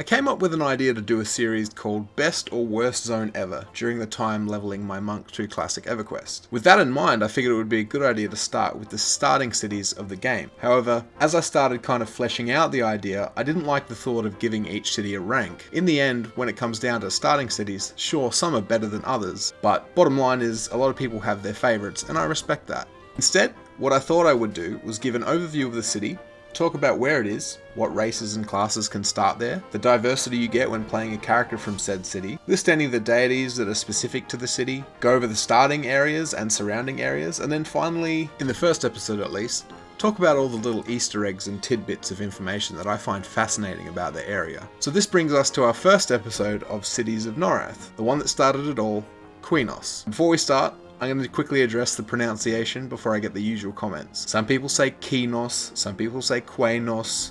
I came up with an idea to do a series called Best or Worst Zone Ever during the time leveling my Monk 2 Classic EverQuest. With that in mind, I figured it would be a good idea to start with the starting cities of the game. However, as I started kind of fleshing out the idea, I didn't like the thought of giving each city a rank. In the end, when it comes down to starting cities, sure, some are better than others, but bottom line is a lot of people have their favourites, and I respect that. Instead, what I thought I would do was give an overview of the city, talk about where it is, what races and classes can start there, the diversity you get when playing a character from said city, list any of the deities that are specific to the city, go over the starting areas and surrounding areas, and then finally, in the first episode at least, talk about all the little Easter eggs and tidbits of information that I find fascinating about the area. So this brings us to our first episode of Cities of Norath, the one that started it all, Qeynos. Before we start, I'm going to quickly address the pronunciation before I get the usual comments. Some people say Qeynos, some people say Qeynos,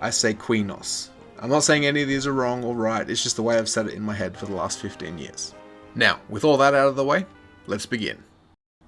I say Qeynos. I'm not saying any of these are wrong or right, it's just the way I've said it in my head for the last 15 years. Now, with all that out of the way, let's begin.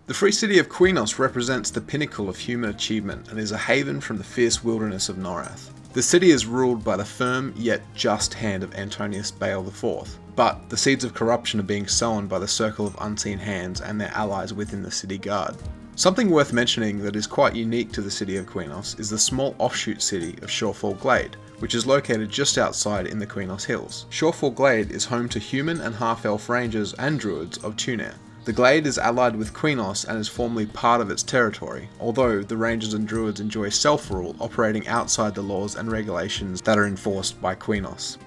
The free city of Qeynos represents the pinnacle of human achievement and is a haven from the fierce wilderness of Norath. The city is ruled by the firm yet just hand of Antonius Bale IV, but the seeds of corruption are being sown by the circle of unseen hands and their allies within the city guard. Something worth mentioning that is quite unique to the city of Qeynos is the small offshoot city of Shorefall Glade, which is located just outside in the Qeynos Hills. Shorefall Glade is home to human and half-elf rangers and druids of Tunair. The Glade is allied with Qeynos and is formerly part of its territory, although the rangers and druids enjoy self-rule, operating outside the laws and regulations that are enforced by Qeynos.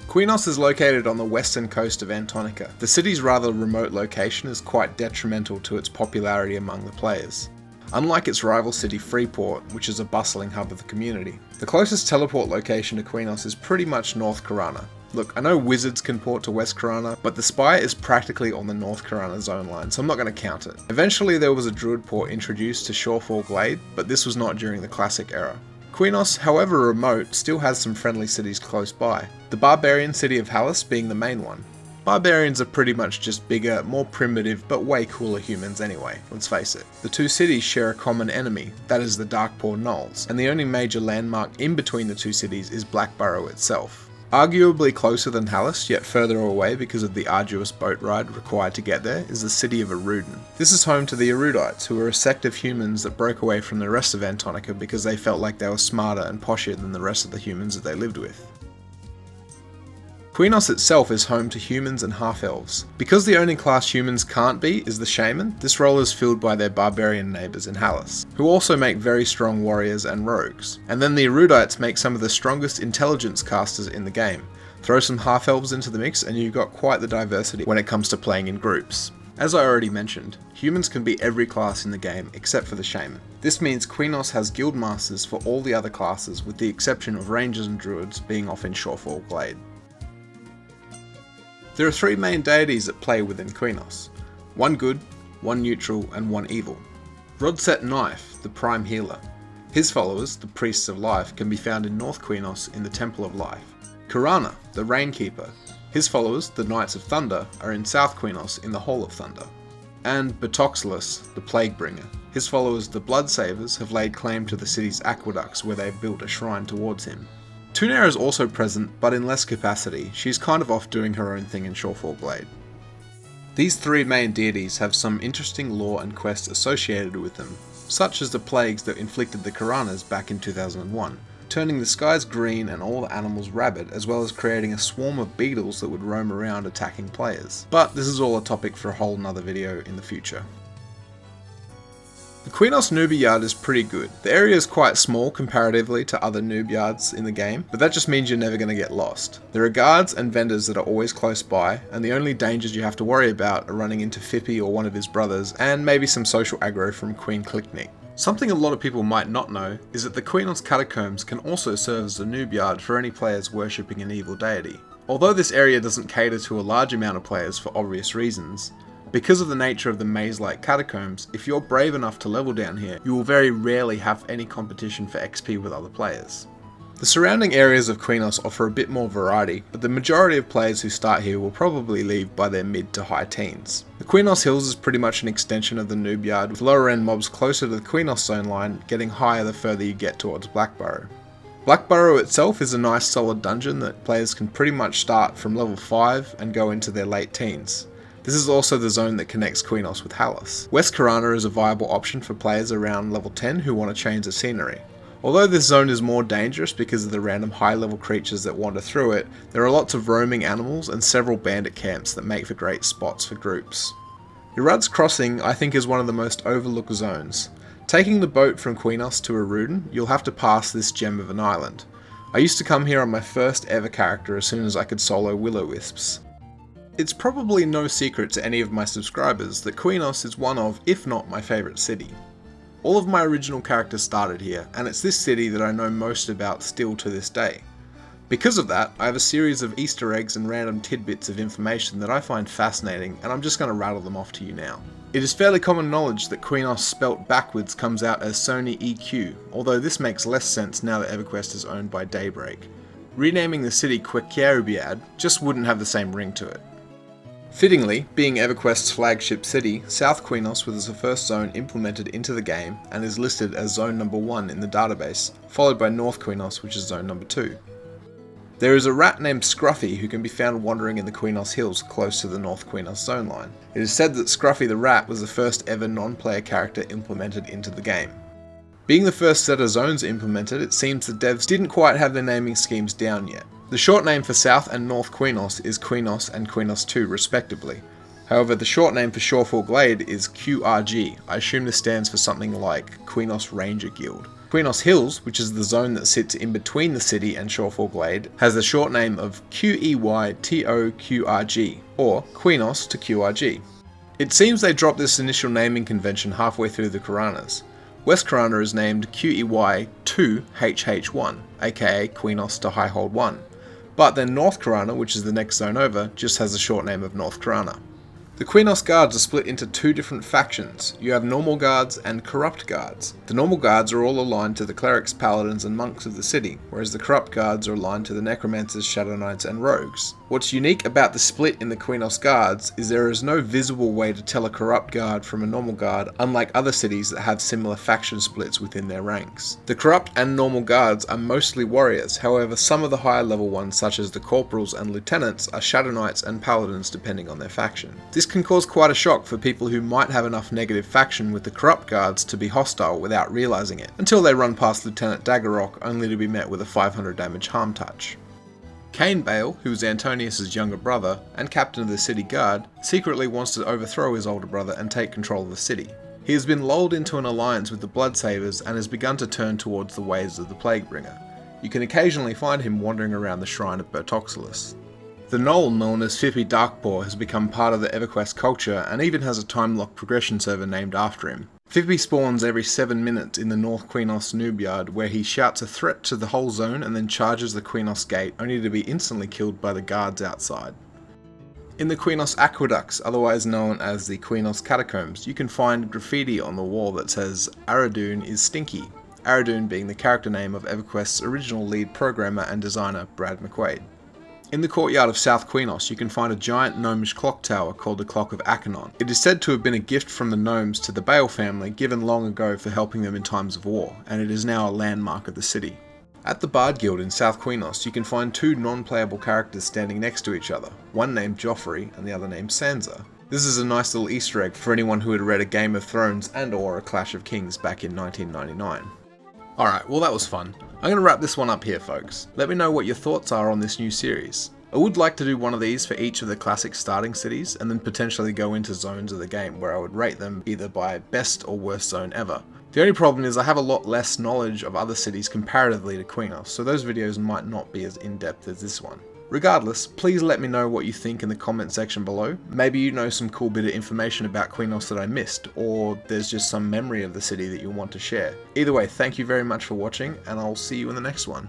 Qeynos is located on the western coast of Antonica. The city's rather remote location is quite detrimental to its popularity among the players, unlike its rival city Freeport, which is a bustling hub of the community. The closest teleport location to Qeynos is pretty much North Khorana. Look, I know wizards can port to West Khorana, but the Spire is practically on the North Khorana zone line, so I'm not going to count it. Eventually there was a druid port introduced to Shorefall Glade, but this was not during the Classic era. Qeynos, however remote, still has some friendly cities close by, the barbarian city of Hallis being the main one. Barbarians are pretty much just bigger, more primitive, but way cooler humans anyway, let's face it. The two cities share a common enemy, that is the Darkpaw Gnolls, and the only major landmark in between the two cities is Blackburrow itself. Arguably closer than Hallis, yet further away because of the arduous boat ride required to get there, is the city of Erudin. This is home to the Erudites, who are a sect of humans that broke away from the rest of Antonica because they felt like they were smarter and posher than the rest of the humans that they lived with. Qeynos itself is home to humans and half-elves. Because the only class humans can't be is the shaman, this role is filled by their barbarian neighbours in Hallis, who also make very strong warriors and rogues. And then the Erudites make some of the strongest intelligence casters in the game. Throw some half-elves into the mix and you've got quite the diversity when it comes to playing in groups. As I already mentioned, humans can be every class in the game except for the shaman. This means Qeynos has guild masters for all the other classes with the exception of rangers and druids being off in Shorefall Glade. There are three main deities at play within Qeynos. One good, one neutral, and one evil. Rodset Knife, the Prime Healer. His followers, the Priests of Life, can be found in North Qeynos in the Temple of Life. Karana, the Rainkeeper. His followers, the Knights of Thunder, are in South Qeynos in the Hall of Thunder. And Batoxilus, the Plaguebringer. His followers, the Bloodsavers, have laid claim to the city's aqueducts where they've built a shrine towards him. Tunair is also present, but in less capacity. She's kind of off doing her own thing in Shorefall Glade. These three main deities have some interesting lore and quests associated with them, such as the plagues that inflicted the Karanas back in 2001, turning the skies green and all the animals rabid, as well as creating a swarm of beetles that would roam around attacking players. But this is all a topic for a whole nother video in the future. The Qeynos Noob Yard is pretty good. The area is quite small comparatively to other noob yards in the game, but that just means you're never going to get lost. There are guards and vendors that are always close by, and the only dangers you have to worry about are running into Fippy or one of his brothers, and maybe some social aggro from Queen Clicknick. Something a lot of people might not know is that the Qeynos Catacombs can also serve as a noob yard for any players worshipping an evil deity. Although this area doesn't cater to a large amount of players for obvious reasons, because of the nature of the maze-like catacombs, if you're brave enough to level down here, you will very rarely have any competition for XP with other players. The surrounding areas of Qeynos offer a bit more variety, but the majority of players who start here will probably leave by their mid to high teens. The Qeynos Hills is pretty much an extension of the noob yard, with lower end mobs closer to the Qeynos zone line, getting higher the further you get towards Blackburrow. Blackburrow itself is a nice solid dungeon that players can pretty much start from level 5 and go into their late teens. This is also the zone that connects Qeynos with Halas. West Khurana is a viable option for players around level 10 who want to change the scenery. Although this zone is more dangerous because of the random high level creatures that wander through it, there are lots of roaming animals and several bandit camps that make for great spots for groups. Irad's Crossing I think is one of the most overlooked zones. Taking the boat from Qeynos to Aruden, you'll have to pass this gem of an island. I used to come here on my first ever character as soon as I could solo Will-O-Wisps. It's probably no secret to any of my subscribers that Qeynos is one of, if not my favourite city. All of my original characters started here, and it's this city that I know most about still to this day. Because of that, I have a series of Easter eggs and random tidbits of information that I find fascinating, and I'm just going to rattle them off to you now. It is fairly common knowledge that Qeynos spelt backwards comes out as Sony EQ, although this makes less sense now that EverQuest is owned by Daybreak. Renaming the city Queqerubiad just wouldn't have the same ring to it. Fittingly, being EverQuest's flagship city, South Qeynos was the first zone implemented into the game and is listed as zone number 1 in the database, followed by North Qeynos, which is zone number 2. There is a rat named Scruffy who can be found wandering in the Qeynos Hills close to the North Qeynos zone line. It is said that Scruffy the rat was the first ever non-player character implemented into the game. Being the first set of zones implemented, it seems the devs didn't quite have their naming schemes down yet. The short name for South and North Qeynos is Qeynos and Qeynos 2 respectively. However, the short name for Shorefall Glade is QRG. I assume this stands for something like Qeynos Ranger Guild. Qeynos Hills, which is the zone that sits in between the city and Shorefall Glade, has the short name of QEYTOQRG, or Qeynos to QRG. It seems they dropped this initial naming convention halfway through the Khuranas. West Khurana is named QEY2HH1, aka Qeynos to Highhold 1. But then North Khurana, which is the next zone over, just has the short name of North Khurana. The Qeynos guards are split into two different factions. You have normal guards and corrupt guards. The normal guards are all aligned to the clerics, paladins and monks of the city, whereas the corrupt guards are aligned to the necromancers, shadow knights and rogues. What's unique about the split in the Qeynos guards is there is no visible way to tell a corrupt guard from a normal guard, unlike other cities that have similar faction splits within their ranks. The corrupt and normal guards are mostly warriors, however some of the higher level ones such as the corporals and lieutenants are shadow knights and paladins depending on their faction. This can cause quite a shock for people who might have enough negative faction with the corrupt guards to be hostile without realising it, until they run past Lieutenant Daggerrock only to be met with a 500 damage harm touch. Cain Bale, who is Antonius' younger brother and captain of the city guard, secretly wants to overthrow his older brother and take control of the city. He has been lulled into an alliance with the Bloodsavers and has begun to turn towards the ways of the Plaguebringer. You can occasionally find him wandering around the shrine of Bertoxilus. The gnoll known as Phippy Darkpaw has become part of the EverQuest culture and even has a time-locked progression server named after him. Phippy spawns every 7 minutes in the North Qeynos Noob Yard, where he shouts a threat to the whole zone and then charges the Qeynos gate, only to be instantly killed by the guards outside. In the Qeynos Aqueducts, otherwise known as the Qeynos Catacombs, you can find graffiti on the wall that says Aradune is stinky, Aradune being the character name of EverQuest's original lead programmer and designer Brad McQuaid. In the courtyard of South Qeynos, you can find a giant gnomish clock tower called the Clock of Achenon. It is said to have been a gift from the gnomes to the Bale family given long ago for helping them in times of war, and it is now a landmark of the city. At the Bard Guild in South Qeynos, you can find two non-playable characters standing next to each other, one named Joffrey and the other named Sansa. This is a nice little Easter egg for anyone who had read a Game of Thrones and or a Clash of Kings back in 1999. Alright, well that was fun. I'm going to wrap this one up here, folks. Let me know what your thoughts are on this new series. I would like to do one of these for each of the classic starting cities, and then potentially go into zones of the game where I would rate them either by best or worst zone ever. The only problem is I have a lot less knowledge of other cities comparatively to Qeynos, so those videos might not be as in-depth as this one. Regardless, please let me know what you think in the comment section below. Maybe you know some cool bit of information about Qeynos that I missed, or there's just some memory of the city that you want to share. Either way, thank you very much for watching, and I'll see you in the next one.